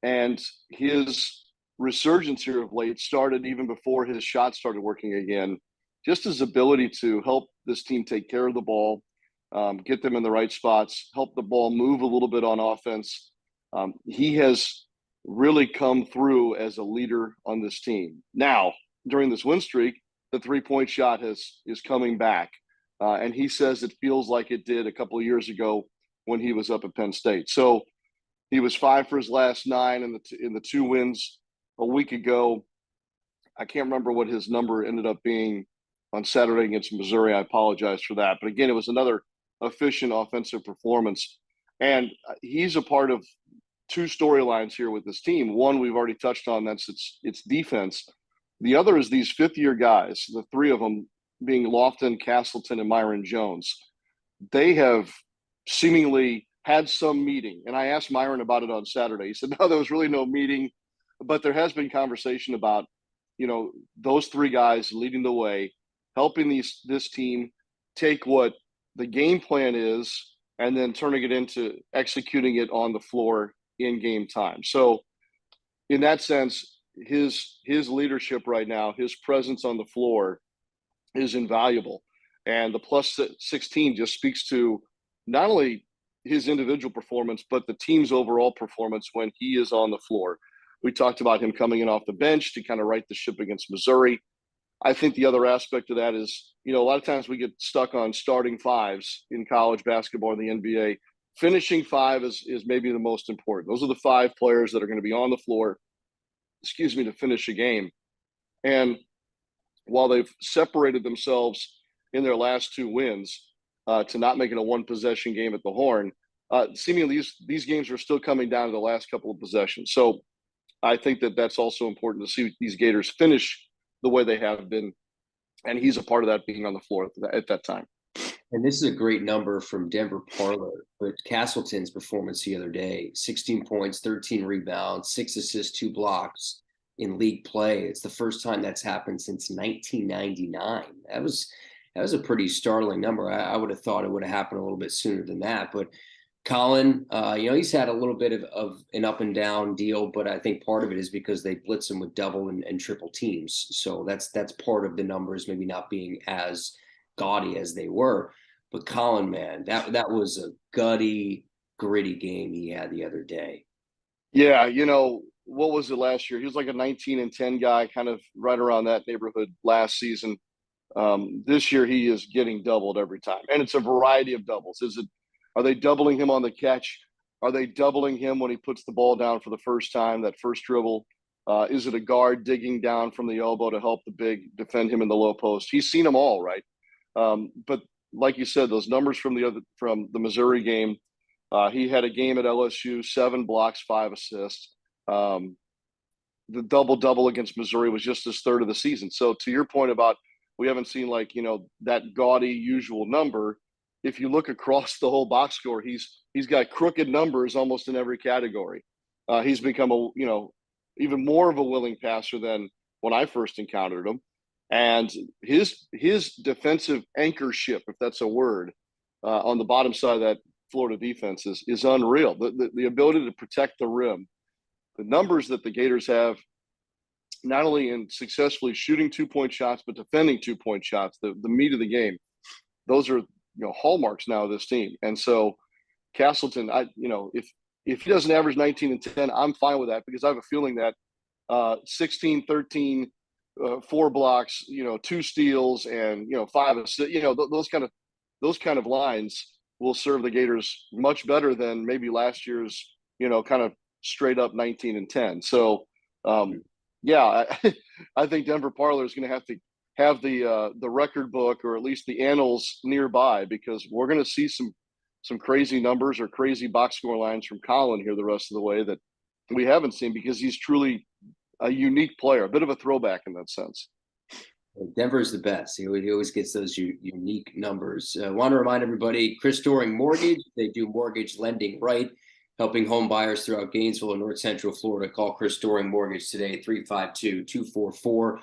And his resurgence here of late started even before his shot started working again. Just his ability to help this team take care of the ball, get them in the right spots, help the ball move a little bit on offense. He has really come through as a leader on this team. Now, during this win streak, the 3-point shot is coming back. And he says it feels like it did a couple of years ago when he was up at Penn State. So he was 5 for his last 9 in the 2 wins a week ago. I can't remember what his number ended up being on Saturday against Missouri. I apologize for that. But again, it was another efficient offensive performance. And he's a part of 2 storylines here with this team. One we've already touched on, that's its defense. The other is these 5th-year guys, the 3 of them being Lofton, Castleton, and Myron Jones. They have seemingly had some meeting. And I asked Myron about it on Saturday. He said, no, there was really no meeting, but there has been conversation about, those 3 guys leading the way, helping this team take what the game plan is and then turning it into executing it on the floor in game time. So in that sense, his leadership right now, his presence on the floor is invaluable. And the plus 16 just speaks to not only his individual performance, but the team's overall performance when he is on the floor. We talked about him coming in off the bench to kind of right the ship against Missouri. I think the other aspect of that is, a lot of times we get stuck on starting 5s in college basketball and the NBA. Finishing 5 is maybe the most important. Those are the 5 players that are going to be on the floor, to finish a game. And while they've separated themselves in their last 2 wins to not make it a 1-possession game at the Horn, seemingly these games are still coming down to the last couple of possessions. So I think that's also important to see these Gators finish the way they have been. And he's a part of that, being on the floor at that time. And this is a great number from Denver Parlor, but Castleton's performance the other day, 16 points, 13 rebounds, 6 assists, 2 blocks in league play. It's the first time that's happened since 1999. That was a pretty startling number. I would have thought it would have happened a little bit sooner than that, but Colin, he's had a little bit of an up and down deal, but I think part of it is because they blitz him with double and triple teams. So that's part of the numbers maybe not being as gaudy as they were. But Colin, man, that was a gritty game he had the other day. Yeah, what was it last year? He was like a 19-10 guy, kind of right around that neighborhood last season. This year he is getting doubled every time, and it's a variety of doubles. Are they doubling him on the catch? Are they doubling him when he puts the ball down for the first time, that first dribble? Is it a guard digging down from the elbow to help the big defend him in the low post? He's seen them all, right? But like you said, those numbers from the Missouri game, he had a game at LSU, 7 blocks, 5 assists. The double-double against Missouri was just his 3rd of the season. So to your point about we haven't seen that gaudy usual number, if you look across the whole box score, he's got crooked numbers almost in every category. He's become even more of a willing passer than when I first encountered him, and his defensive anchorship, if that's a word, on the bottom side of that Florida defense is unreal. The ability to protect the rim, the numbers that the Gators have, not only in successfully shooting 2-point shots but defending 2-point shots, the meat of the game. Those are hallmarks now of this team. And so Castleton, if he doesn't average 19 and 10, I'm fine with that, because I have a feeling that 16, 13, 4 blocks, 2 steals, and 5 assists, those kind of lines will serve the Gators much better than maybe last year's kind of straight up 19 and 10. So I think Denver Parlor is going to have the record book, or at least the annals, nearby, because we're going to see some crazy numbers or crazy box score lines from Colin here the rest of the way that we haven't seen, because he's truly a unique player, a bit of a throwback in that sense. Denver's the best. He always gets those unique numbers. I want to remind everybody, Chris Doring Mortgage, they do mortgage lending right, helping home buyers throughout Gainesville and North Central Florida. Call Chris Doring Mortgage today, 352-244-0840.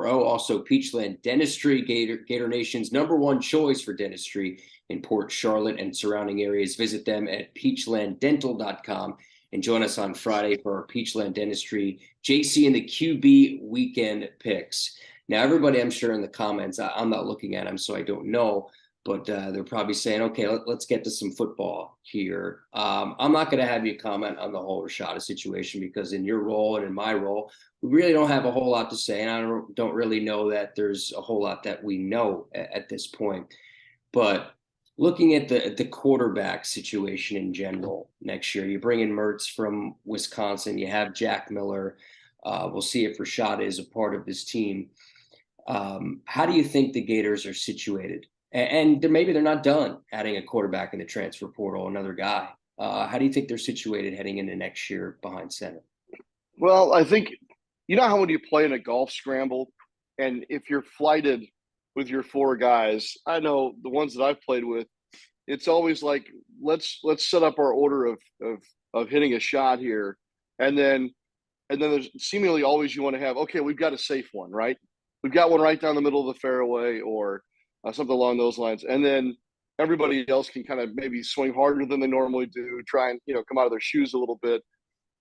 Also, Peachland Dentistry, Gator Nation's #1 choice for dentistry in Port Charlotte and surrounding areas. Visit them at peachlanddental.com and join us on Friday for our Peachland Dentistry JC and the QB weekend picks. Now, everybody, I'm sure in the comments, I'm not looking at them, so I don't know, but they're probably saying, okay, let's get to some football here. I'm not going to have you comment on the whole Rashada situation, because in your role and in my role, we really don't have a whole lot to say. And I don't really know that there's a whole lot that we know at this point. But looking at the quarterback situation in general next year, you bring in Mertz from Wisconsin, you have Jack Miller. We'll see if Rashada is a part of this team. How do you think the Gators are situated? And maybe they're not done adding a quarterback in the transfer portal, another guy. How do you think they're situated heading into next year behind center? Well, I think, you know how when you play in a golf scramble, and if you're flighted with your four guys, I know the ones that I've played with, it's always like, let's set up our order of hitting a shot here, and then there's seemingly always you want to have, okay, we've got a safe one, right? We've got one right down the middle of the fairway, or something along those lines, and then everybody else can kind of maybe swing harder than they normally do, try and come out of their shoes a little bit.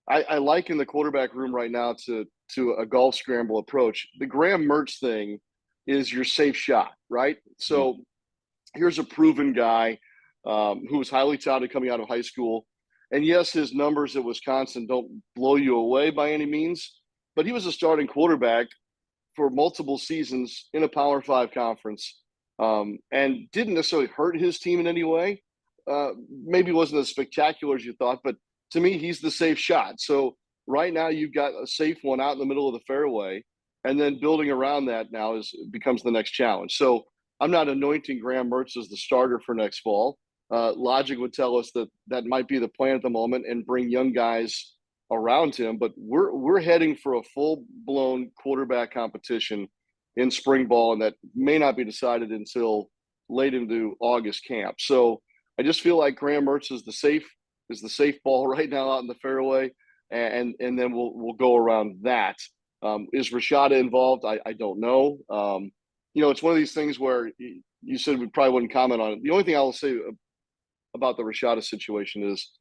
I liken the quarterback room right now to a golf scramble approach. The Graham Mertz thing is your safe shot, right? So here's a proven guy who was highly touted coming out of high school. And yes, his numbers at Wisconsin don't blow you away by any means, but he was a starting quarterback for multiple seasons in a Power 5 conference, and didn't necessarily hurt his team in any way. Maybe wasn't as spectacular as you thought, but to me, he's the safe shot. So right now you've got a safe one out in the middle of the fairway, and then building around that now becomes the next challenge. So I'm not anointing Graham Mertz as the starter for next fall. Logic would tell us that might be the plan at the moment, and bring young guys around him. But we're heading for a full-blown quarterback competition in spring ball, and that may not be decided until late into August camp. So I just feel like Graham Mertz is the safe ball right now out in the fairway, and then we'll go around that. Is Rashada involved? I don't know. It's one of these things where you said we probably wouldn't comment on it. The only thing I will say about the Rashada situation is,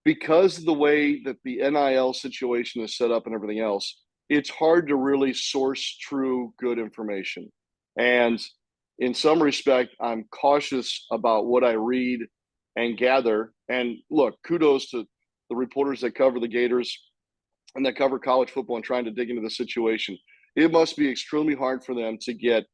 because of the way that the NIL situation is set up and everything else, it's hard to really source true, good information. And in some respect, I'm cautious about what I read and gather. And look, kudos to the reporters that cover the Gators and that cover college football and trying to dig into the situation. It must be extremely hard for them to get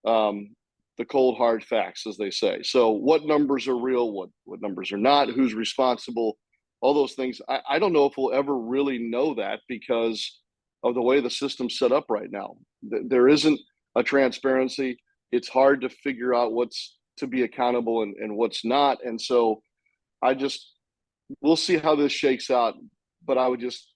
the cold, hard facts, as they say. So what numbers are real, what numbers are not, who's responsible, all those things. I don't know if we'll ever really know that, because of the way the system's set up right now. There isn't a transparency. It's hard to figure out what's to be accountable and what's not. And so we'll see how this shakes out. But I would just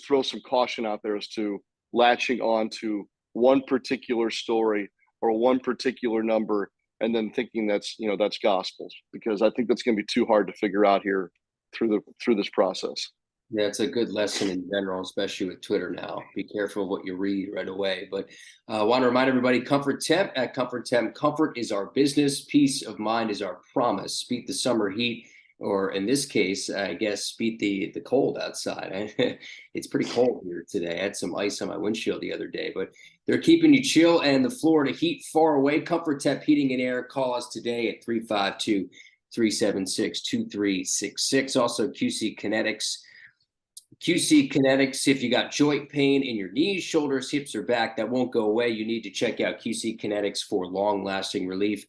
throw some caution out there as to latching on to one particular story or one particular number and then thinking that's gospel, because I think that's going to be too hard to figure out here through this process. Yeah, it's a good lesson in general, especially with Twitter now. Be careful of what you read right away. But I want to remind everybody, Comfort Temp at Comfort Temp. Comfort is our business. Peace of mind is our promise. Beat the summer heat, or in this case, I guess, beat the cold outside. It's pretty cold here today. I had some ice on my windshield the other day, but they're keeping you chill and the Florida heat far away. Comfort Temp Heating and Air. Call us today at 352-376-2366. Also, QC Kinetics. QC Kinetics, if you got joint pain in your knees, shoulders, hips, or back that won't go away, you need to check out QC Kinetics for long-lasting relief.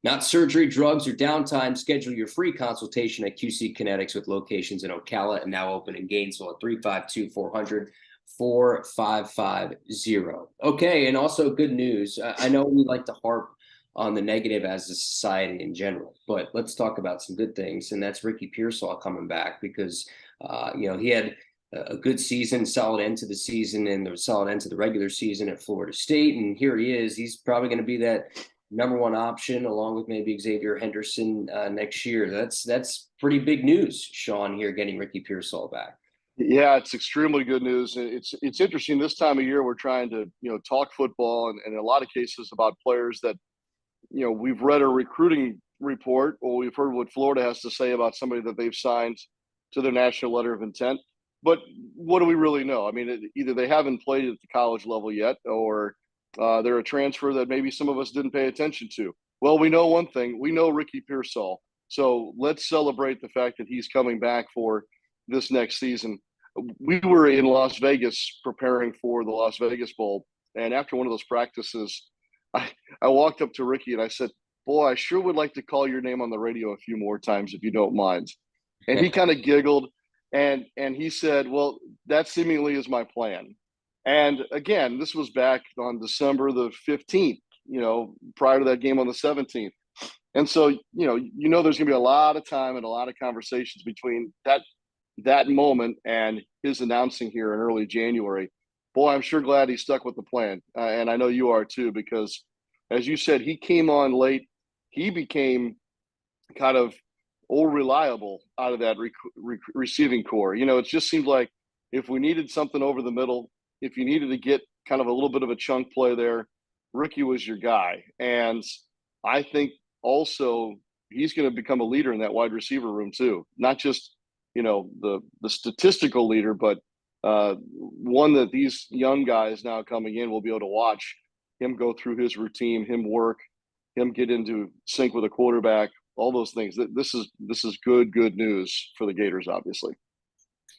Not surgery, drugs, or downtime. Schedule your free consultation at QC Kinetics with locations in Ocala and now open in Gainesville at 352-400-4550. Okay, and also good news. I know we like to harp on the negative as a society in general, but let's talk about some good things, and that's Ricky Pearsall coming back, because he had a good season, solid end to the season, and the solid end to the regular season at Florida State. And here he is. He's probably going to be that number one option, along with maybe Xavier Henderson next year. That's pretty big news, Sean, here getting Ricky Pearsall back. Yeah, it's extremely good news. It's interesting this time of year. We're trying to talk football, and in a lot of cases about players that we've read a recruiting report, or we've heard what Florida has to say about somebody that they've signed to their national letter of intent. But what do we really know? I mean, either they haven't played at the college level yet, or they're a transfer that maybe some of us didn't pay attention to. Well, we know one thing. We know Ricky Pearsall. So let's celebrate the fact that he's coming back for this next season. We were in Las Vegas preparing for the Las Vegas Bowl. And after one of those practices, I walked up to Ricky and I said, boy, I sure would like to call your name on the radio a few more times if you don't mind. And he kind of giggled and he said, well, that seemingly is my plan. And again, this was back on December the 15th, prior to that game on the 17th. And so, there's going to be a lot of time and a lot of conversations between that moment and his announcing here in early January. Boy, I'm sure glad he stuck with the plan. And I know you are too, because as you said, he came on late. He became kind of reliable out of that receiving core. It just seemed like if we needed something over the middle, if you needed to get kind of a little bit of a chunk play there, Ricky was your guy. And I think also he's going to become a leader in that wide receiver room too. Not just, the statistical leader, but one that these young guys now coming in will be able to watch him go through his routine, him work, him get into sync with a quarterback, all those things. This is good news for the Gators, obviously.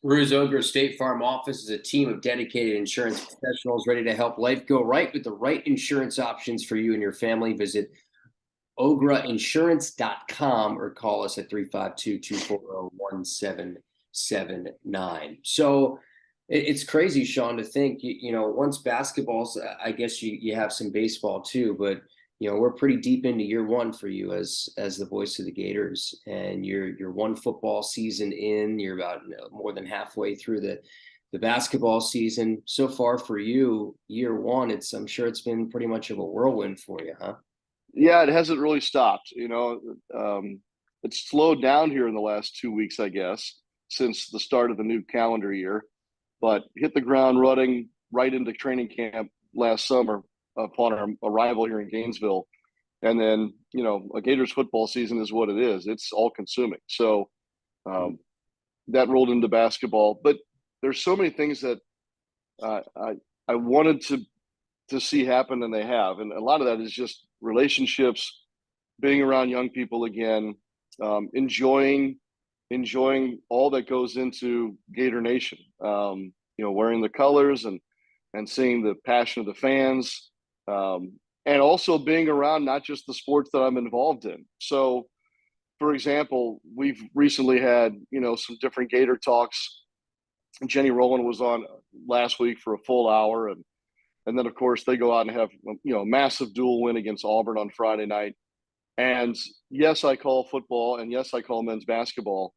Ruse Ogra State Farm Office is a team of dedicated insurance professionals ready to help life go right with the right insurance options for you and your family. Visit ograinsurance.com or call us at 352-240-1779. So it's crazy, Sean, to think, once basketball's, I guess you have some baseball too, but we're pretty deep into year one for you as the voice of the Gators, and you're one football season in. You're about more than halfway through the basketball season. So far for you, year one, I'm sure it's been pretty much of a whirlwind for you, huh? Yeah, it hasn't really stopped. It's slowed down here in the last 2 weeks, I guess, since the start of the new calendar year, but hit the ground running right into training camp last summer upon our arrival here in Gainesville. And then, a Gators football season is what it is. It's all consuming. So that rolled into basketball, but there's so many things that I wanted to see happen, and they have. And a lot of that is just relationships, being around young people again, enjoying all that goes into Gator Nation, wearing the colors and seeing the passion of the fans, and also being around not just the sports that I'm involved in. So, for example, we've recently had, some different Gator talks. Jenny Rowland was on last week for a full hour. And then, of course, they go out and have, a massive dual win against Auburn on Friday night. And yes, I call football, and yes, I call men's basketball.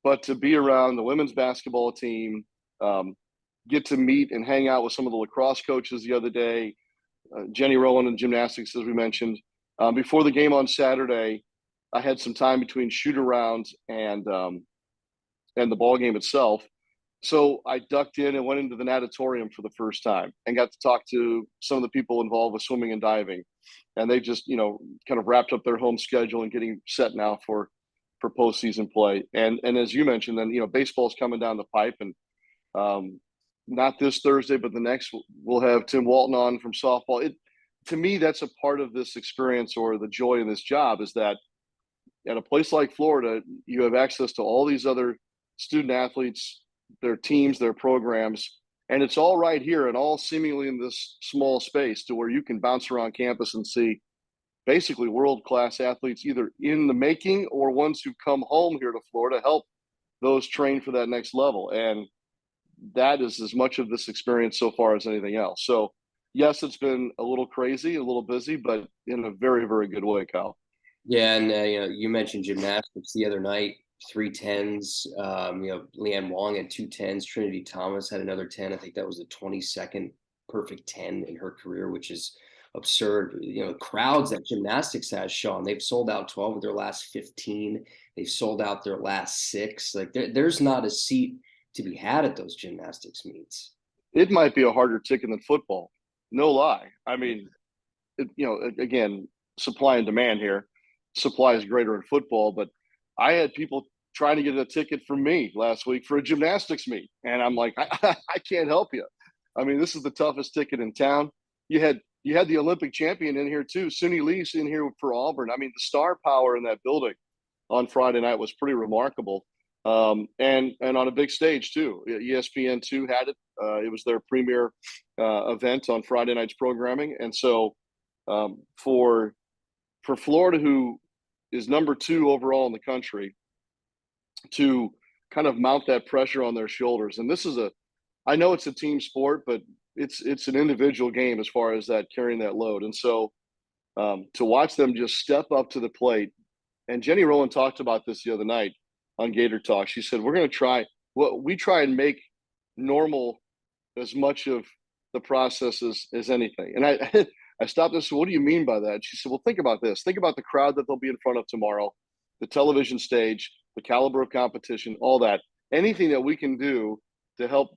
But to be around the women's basketball team, get to meet and hang out with some of the lacrosse coaches the other day, Jenny Rowland in gymnastics, as we mentioned. Before the game on Saturday, I had some time between shoot around and the ball game itself. So I ducked in and went into the natatorium for the first time and got to talk to some of the people involved with swimming and diving. And they just, kind of wrapped up their home schedule and getting set now for postseason play. And as you mentioned, then, baseball's coming down the pipe, and not this Thursday, but the next, we'll have Tim Walton on from softball. To me, that's a part of this experience, or the joy in this job, is that at a place like Florida, you have access to all these other student athletes, their teams, their programs, and it's all right here and all seemingly in this small space to where you can bounce around campus and see basically world-class athletes either in the making or ones who come home here to Florida, help those train for that next level. And that is as much of this experience so far as anything else. So yes, it's been a little crazy, a little busy, but in a very, very good way, Kyle. Yeah, and you mentioned gymnastics the other night, 3 10s. Leanne Wong had 2 10s. Trinity Thomas had another 10. I think that was the 22nd perfect 10 in her career, which is absurd. Crowds that gymnastics has, Sean, they've sold out 12 of their last 15. They've sold out their last 6. Like there's not a seat to be had at those gymnastics meets. It might be a harder ticket than football. No lie. I mean, again, supply and demand here. Supply is greater in football, but I had people trying to get a ticket from me last week for a gymnastics meet. And I'm like, I can't help you. I mean, this is the toughest ticket in town. You had you had the Olympic champion in here too. Suni Lee's in here for Auburn. I mean, the star power in that building on Friday night was pretty remarkable. And on a big stage too. ESPN2 had it. It was their premier event on Friday night's programming. And so for Florida, who is number 2 overall in the country, to kind of mount that pressure on their shoulders. And this is I know it's a team sport, but it's an individual game as far as that carrying that load. And so to watch them just step up to the plate, and Jenny Rowland talked about this the other night on Gator Talk. She said, we're going to try we try and make normal as much of the process as anything. And I stopped and said, what do you mean by that? She said, well, think about this. Think about the crowd that they'll be in front of tomorrow, the television stage, the caliber of competition, all that. Anything that we can do to help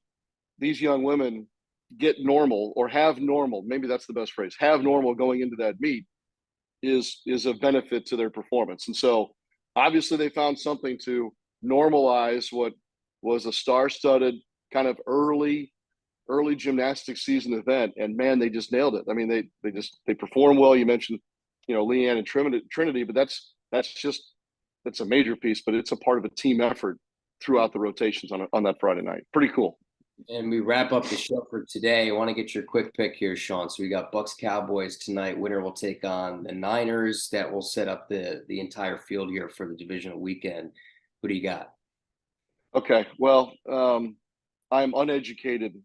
these young women get normal, or have normal, maybe that's the best phrase, have normal going into that meet, is a benefit to their performance. And so obviously they found something to normalize what was a star-studded kind of early gymnastics season event. And man, they just nailed it. I mean, they perform well. You mentioned, Leanne and Trinity, but that's a major piece, but it's a part of a team effort throughout the rotations on that Friday night. Pretty cool. And we wrap up the show for today. I want to get your quick pick here, Sean. So we got Bucks Cowboys tonight. Winner will take on the Niners. That will set up the entire field here for the divisional weekend. Who do you got? Okay. Well, I'm uneducated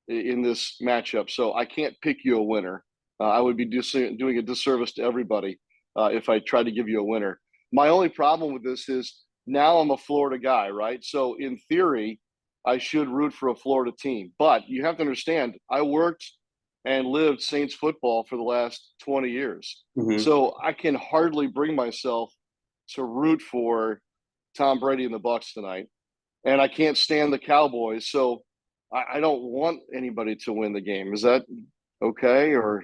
in this matchup, so I can't pick you a winner. I would be doing a disservice to everybody if I tried to give you a winner. My only problem with this is now I'm a Florida guy, right? So in theory, I should root for a Florida team. But you have to understand, I worked and lived Saints football for the last 20 years. Mm-hmm. So I can hardly bring myself to root for Tom Brady and the Bucs tonight. And I can't stand the Cowboys. So I don't want anybody to win the game. Is that okay? Or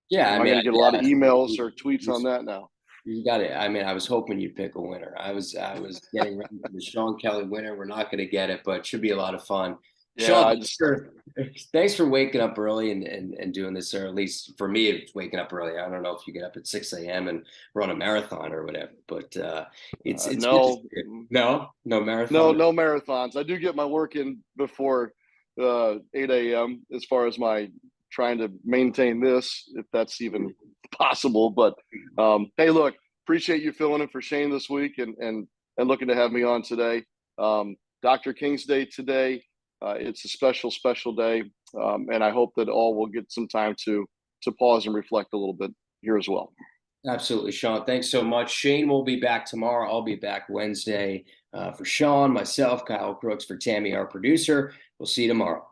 yeah, am I going to get a lot of emails or tweets on that now? You got it. I mean, I was hoping you'd pick a winner. I was getting ready for the Sean Kelly winner. We're not going to get it, but it should be a lot of fun. Yeah, Sean, thanks for waking up early and doing this, or at least for me, it's waking up early. I don't know if you get up at 6 a.m. and run a marathon or whatever, but it's no marathon. No marathons. I do get my work in before 8 a.m. as far as my trying to maintain this, if that's even possible. But hey, look, appreciate you filling in for Shane this week and looking to have me on today. Dr. King's Day today. It's a special day, and I hope that all will get some time to pause and reflect a little bit here as well. Absolutely, Sean. Thanks so much. Shane will be back tomorrow. I'll be back Wednesday. For Sean, myself, Kyle Crooks, for Tammy, our producer. We'll see you tomorrow.